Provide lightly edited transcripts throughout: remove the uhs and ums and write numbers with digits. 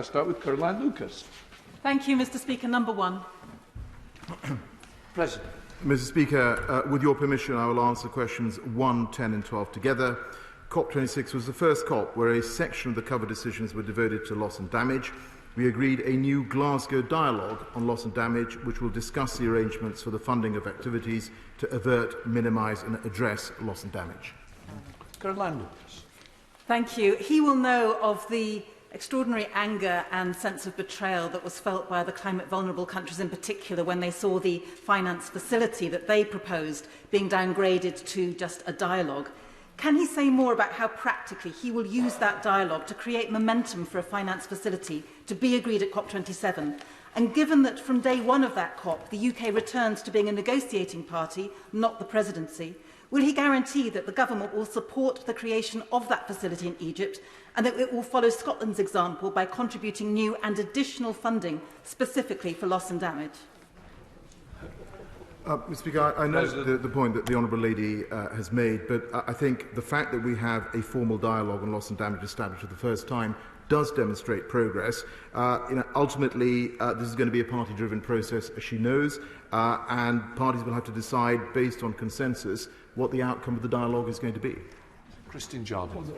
I start with Caroline Lucas. Thank you, Mr. Speaker. Number one. President. Mr. Speaker, with your permission, I will answer questions 1, 10 and 12 together. COP26 was the first COP where a section of the cover decisions were devoted to loss and damage. We agreed a new Glasgow dialogue on loss and damage, which will discuss the arrangements for the funding of activities to avert, minimise and address loss and damage. Caroline Lucas. Thank you. He will know of the extraordinary anger and sense of betrayal that was felt by the climate vulnerable countries in particular when they saw the finance facility that they proposed being downgraded to just a dialogue. Can he say more about how practically he will use that dialogue to create momentum for a finance facility to be agreed at COP27? And given that from day one of that COP, the UK returns to being a negotiating party, not the presidency, will he guarantee that the government will support the creation of that facility in Egypt and that it will follow Scotland's example by contributing new and additional funding specifically for loss and damage? Mr. Speaker, I know the point that the Honourable Lady has made, but I think the fact that we have a formal dialogue on loss and damage established for the first time does demonstrate progress. Ultimately, this is going to be a party-driven process, as she knows, and parties will have to decide, based on consensus, what the outcome of the dialogue is going to be. Christine Jarvis.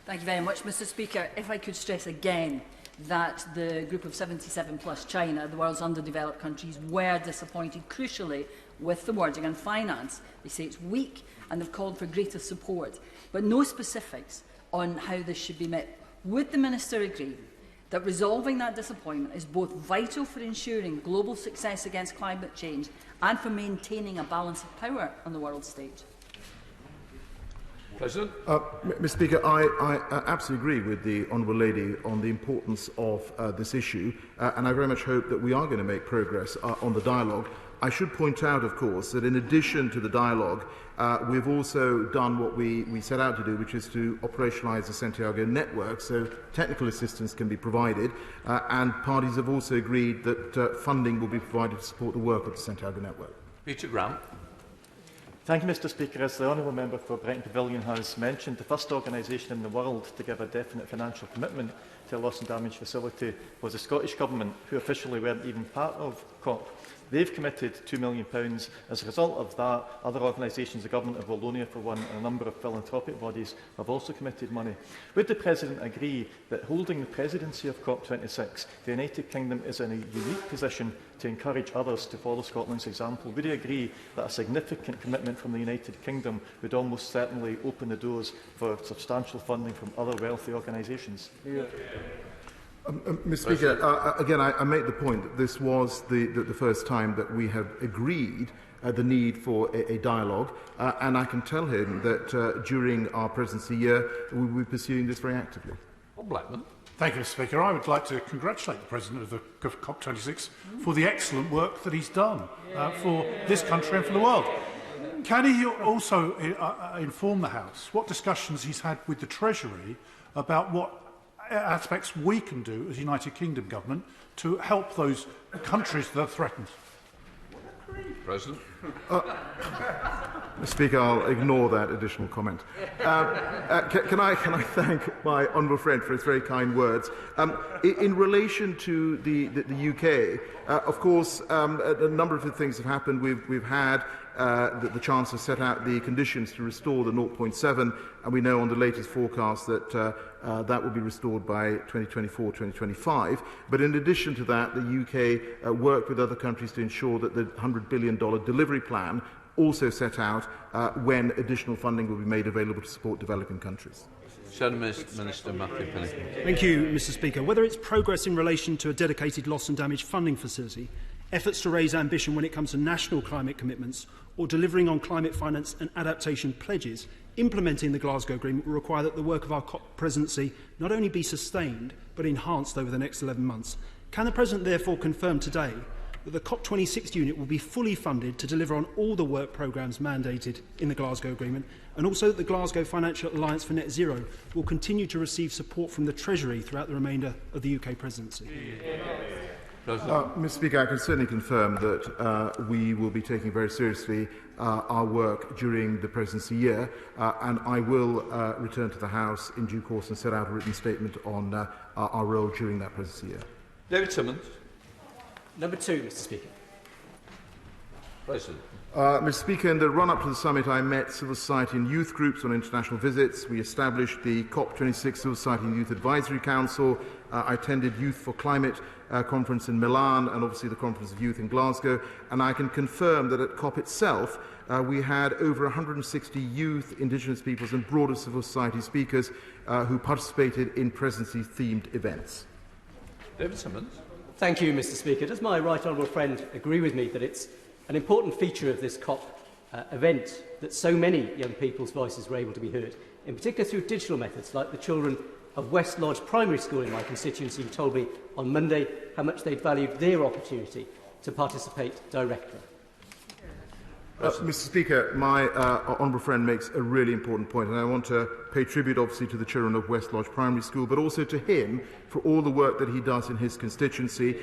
Thank you very much, Mr. Speaker. If I could stress again that the group of 77 plus China, the world's underdeveloped countries, were disappointed, crucially, with the wording on finance. They say it's weak and they've called for greater support, but no specifics on how this should be met. Would the Minister agree that resolving that disappointment is both vital for ensuring global success against climate change and for maintaining a balance of power on the world stage? President. Mr. Speaker, I absolutely agree with the Honourable Lady on the importance of this issue, and I very much hope that we are going to make progress on the dialogue. I should point out, of course, that in addition to the dialogue, we've also done what we set out to do, which is to operationalise the Santiago network, so technical assistance can be provided, and parties have also agreed that funding will be provided to support the work of the Santiago network. Peter Grant. Thank you, Mr. Speaker. As the Honourable Member for Brighton Pavilion has mentioned, the first organisation in the world to give a definite financial commitment to a loss and damage facility was the Scottish Government, who officially weren't even part of COP. They've committed £2 million. As a result of that, other organisations, the Government of Wallonia for one, and a number of philanthropic bodies have also committed money. Would the President agree that holding the presidency of COP26, the United Kingdom is in a unique position to encourage others to follow Scotland's example? Would he agree that a significant commitment from the United Kingdom would almost certainly open the doors for substantial funding from other wealthy organisations? Mr. Speaker, again, I make the point that this was the first time that we have agreed the need for a dialogue, and I can tell him that during our presidency year we will be pursuing this very actively. Bob Blackman. Thank you, Mr. Speaker. I would like to congratulate the President of the COP26 for the excellent work that he's done for this country and for the world. Can he also inform the House what discussions he's had with the Treasury about what aspects we can do as United Kingdom government to help those countries that are threatened? President. Mr. Speaker, I'll ignore that additional comment. Can I thank my honourable friend for his very kind words. In relation to the UK, of course, a number of things have happened. We've had the Chancellor set out the conditions to restore the 0.7, and we know on the latest forecast that that will be restored by 2024-2025. But in addition to that, the UK worked with other countries to ensure that the $100 billion delivery plan also set out when additional funding will be made available to support developing countries. Minister Matthew Pennington. Thank you, Mr. Speaker. Whether it's progress in relation to a dedicated loss and damage funding facility, efforts to raise ambition when it comes to national climate commitments, or delivering on climate finance and adaptation pledges, implementing the Glasgow Agreement will require that the work of our COP presidency not only be sustained but enhanced over the next 11 months. Can the President therefore confirm today that the COP26 unit will be fully funded to deliver on all the work programmes mandated in the Glasgow Agreement, and also that the Glasgow Financial Alliance for Net Zero will continue to receive support from the Treasury throughout the remainder of the UK presidency? President. Mr. Speaker, I can certainly confirm that we will be taking very seriously our work during the presidency year, and I will return to the House in due course and set out a written statement on our role during that presidency year. David Simmons. Number 2, Mr. Speaker. President. Mr. Speaker, in the run-up to the summit, I met civil society and youth groups on international visits. We established the COP26 Civil Society and Youth Advisory Council. I attended Youth for Climate conference in Milan and obviously the Conference of Youth in Glasgow. And I can confirm that at COP itself, we had over 160 youth, indigenous peoples and broader civil society speakers who participated in presidency-themed events. David Simmons. Thank you, Mr. Speaker. Does my right honourable friend agree with me that it's an important feature of this COP event that so many young people's voices were able to be heard, in particular through digital methods, like the children of West Lodge Primary School in my constituency who told me on Monday how much they valued their opportunity to participate directly? Mr. Speaker, my honourable friend makes a really important point, and I want to pay tribute, obviously, to the children of West Lodge Primary School, but also to him for all the work that he does in his constituency.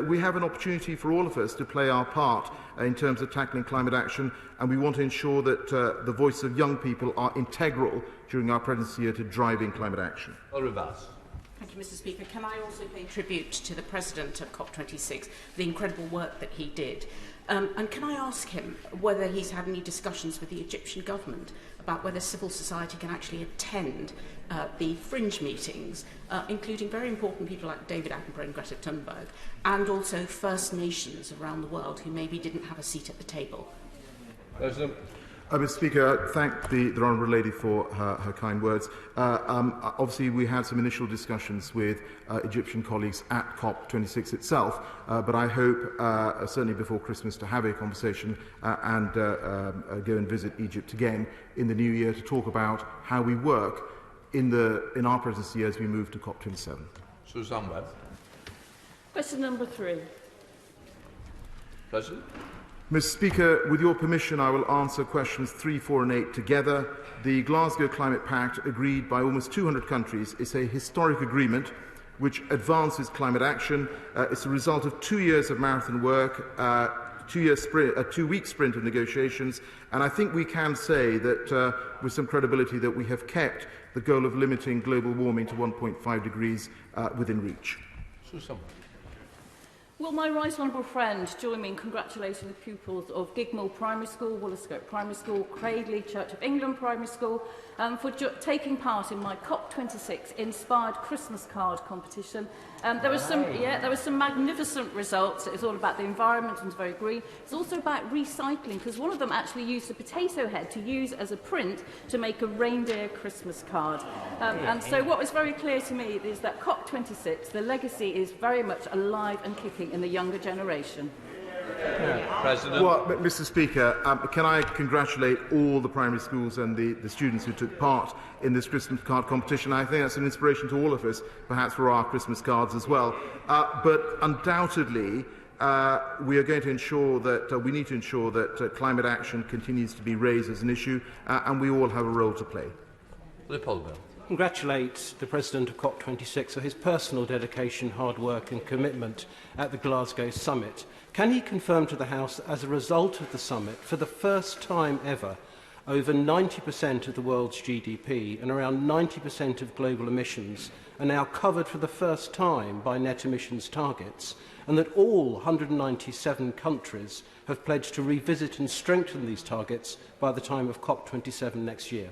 We have an opportunity for all of us to play our part in terms of tackling climate action, and we want to ensure that the voices of young people are integral during our presidency year to driving climate action. Thank you, Mr. Speaker. Can I also pay tribute to the President of COP26 for the incredible work that he did? And can I ask him whether he's had any discussions with the Egyptian government about whether civil society can actually attend the fringe meetings, including very important people like David Attenborough and Greta Thunberg, and also First Nations around the world who maybe didn't have a seat at the table? President. Mr. Speaker, I thank the Honourable Lady for her kind words. Obviously, we had some initial discussions with Egyptian colleagues at COP26 itself, but I hope, certainly before Christmas, to have a conversation and go and visit Egypt again in the new year to talk about how we work in our presidency as we move to COP27. Suzanne Webb. Question number 3. President. Mr. Speaker, with your permission, I will answer questions 3, 4 and 8 together. The Glasgow Climate Pact, agreed by almost 200 countries, is a historic agreement which advances climate action. It's a result of 2 years of marathon work, a 2-week sprint of negotiations, and I think we can say that with some credibility that we have kept the goal of limiting global warming to 1.5 degrees within reach. Susan. Will my right honourable friend join me in congratulating the pupils of Gigmill Primary School, Woolliscote Primary School, Cradley Church of England Primary School for taking part in my COP26 inspired Christmas card competition. There was some magnificent results. It was all about the environment and very green. It's also about recycling, because one of them actually used a potato head to use as a print to make a reindeer Christmas card. And so what was very clear to me is that COP26, the legacy is very much alive and kicking in the younger generation. President. Well, Mr. Speaker, can I congratulate all the primary schools and the students who took part in this Christmas card competition? I think that's an inspiration to all of us, perhaps for our Christmas cards as well. But undoubtedly, we are going to ensure that we need to ensure that climate action continues to be raised as an issue, and we all have a role to play. Congratulate the President of COP26 for his personal dedication, hard work and commitment at the Glasgow summit. Can he confirm to the House that as a result of the summit, for the first time ever, over 90% of the world's GDP and around 90% of global emissions are now covered for the first time by net emissions targets, and that all 197 countries have pledged to revisit and strengthen these targets by the time of COP27 next year?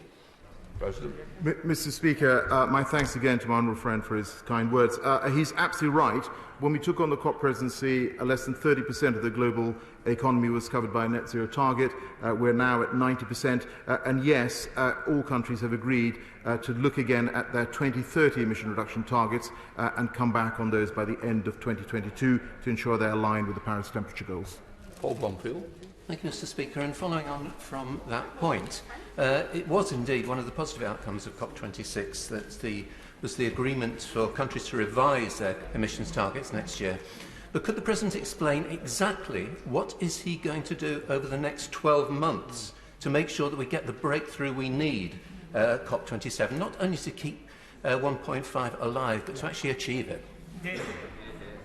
President. Mr. Speaker, my thanks again to my honourable friend for his kind words. He's absolutely right. When we took on the COP presidency, less than 30% of the global economy was covered by a net zero target. We're now at 90%. And yes, all countries have agreed to look again at their 2030 emission reduction targets and come back on those by the end of 2022 to ensure they're aligned with the Paris temperature goals. Paul Blomfield. Thank you, Mr. Speaker. And following on from that point, it was indeed one of the positive outcomes of COP26 that was the agreement for countries to revise their emissions targets next year. But could the President explain exactly what is he going to do over the next 12 months to make sure that we get the breakthrough we need at COP27, not only to keep 1.5 alive, but to actually achieve it?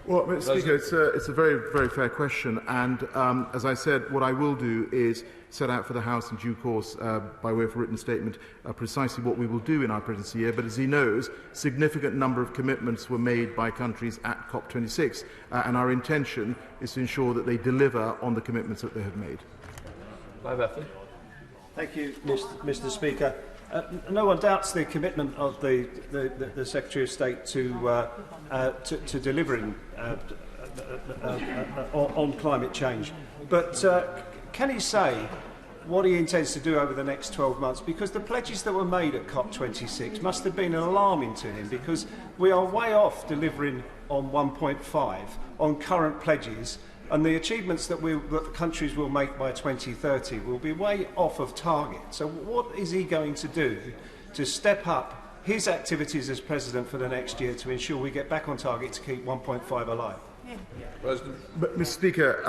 Well, Mr. Speaker, it's a very, very fair question, and as I said, what I will do is set out for the House in due course, by way of a written statement, precisely what we will do in our presidency year. But as he knows, significant number of commitments were made by countries at COP26, and our intention is to ensure that they deliver on the commitments that they have made. Thank you, Mr. Speaker. No one doubts the commitment of the Secretary of State to delivering on climate change. But can he say what he intends to do over the next 12 months? Because the pledges that were made at COP26 must have been alarming to him, because we are way off delivering on 1.5 on current pledges, and the achievements that the countries will make by 2030 will be way off of target. So what is he going to do to step up his activities as President for the next year to ensure we get back on target to keep 1.5 alive? President. But, Mr. Speaker,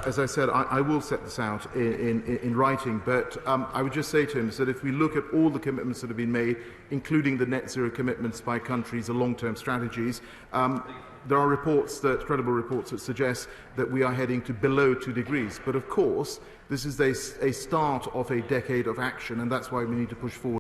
as I said, I will set this out in writing, but I would just say to him that if we look at all the commitments that have been made, including the net zero commitments by countries, the long-term strategies, there are credible reports that suggest that we are heading to below 2 degrees. But of course, this is a start of a decade of action, and that's why we need to push forward.